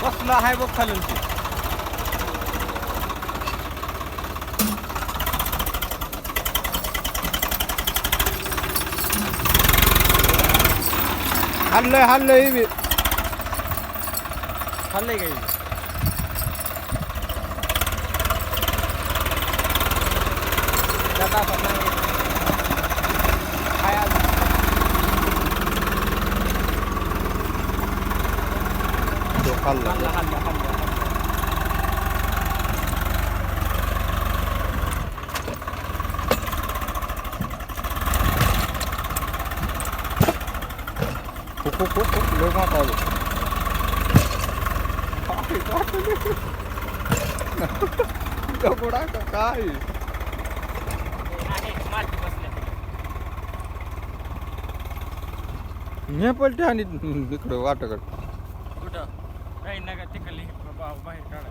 कसला आहे बघ खालून ते. हल्लय हल्लय खाल्लंय काही लोक मातावले दगडा का काय हे पलटी आणि इकडं वाटकड कुठं काही नका तिकडली बाहेर काढा.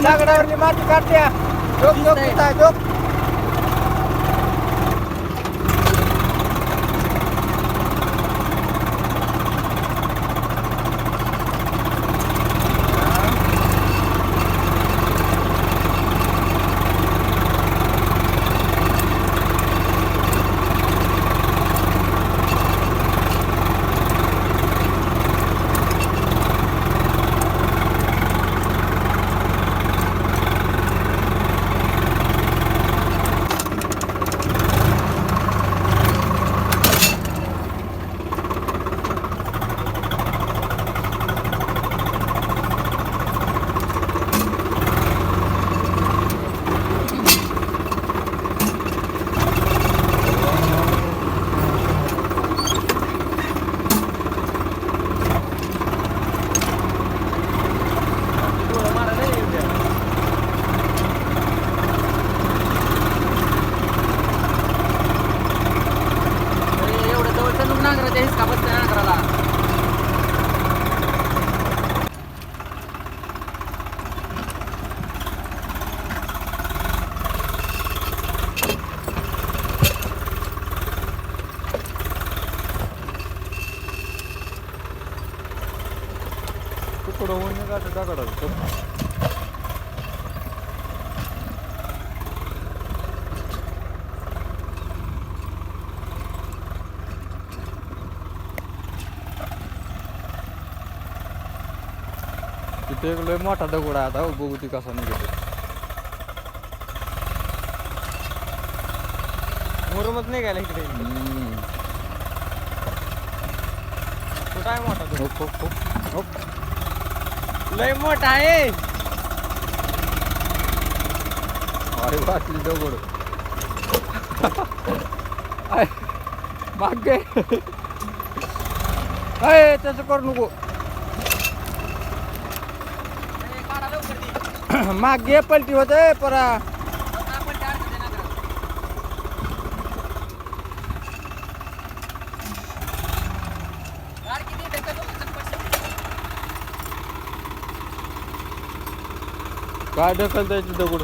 दगडावरली माती काढत्या जोक जोक कुठं जोक तिथे एक लय मोठा दगड आहे आता बघू ती कसा निघतो. मुरुमच नाही गेला इकडे. कुठं आहे मोठा तो? लय मोठा आहे. अरे वाटली दगड माग गे त्याचं करू नको माग गे पलटी होते परा काय ढकल द्यायची दगड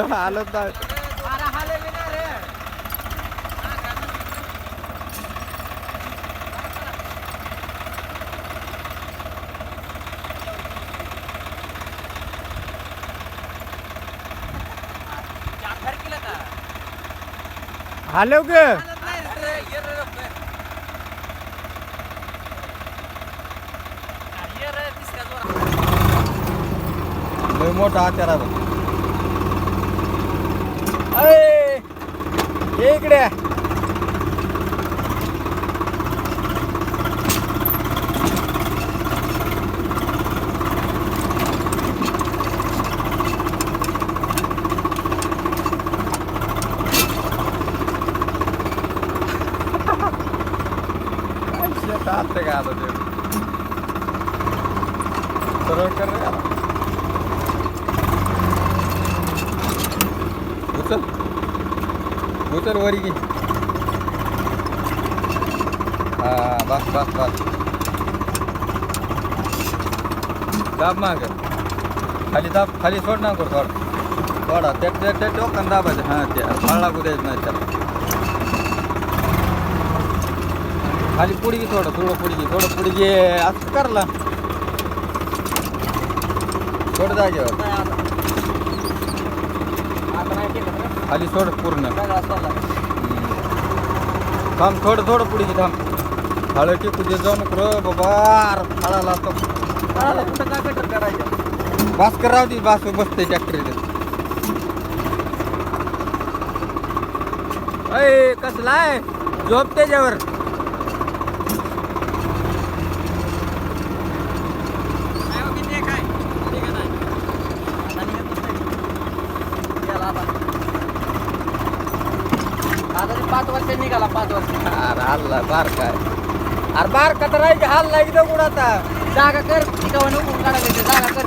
हालत नाही हॅलो गे लय मोठा हत्यार आहे बघ. अरे ये इकडे हात का आता ते सरळ कर रे यार. उचल उचल वरी घे. बस बस बस दाब माग खाली सोड ना करू थोडा ते टोकन दाबायचं हां ते फळ लागू द्यायचं नाही त्याला खाली पुढी घे थोडं पुढी घे असं करला थोडं जागेवर खाली सोड पूर्ण थांब थोडं पुढे घे थांब हळद टिकू दे जाऊ नको रे बाबा फळाला तो कुठं काय कटर करायचं भास्कर राहू दे बसते ट्रॅक्टर अय कसला आहे झोप त्याच्यावर आता ते 5 वर्ष निघाला 5 वर्ष अरे हल्ला बार काय अरे बार का तर आहे की हल्ला एकदम उडाता जागा कर टिकावं नको काढायचं जागा कर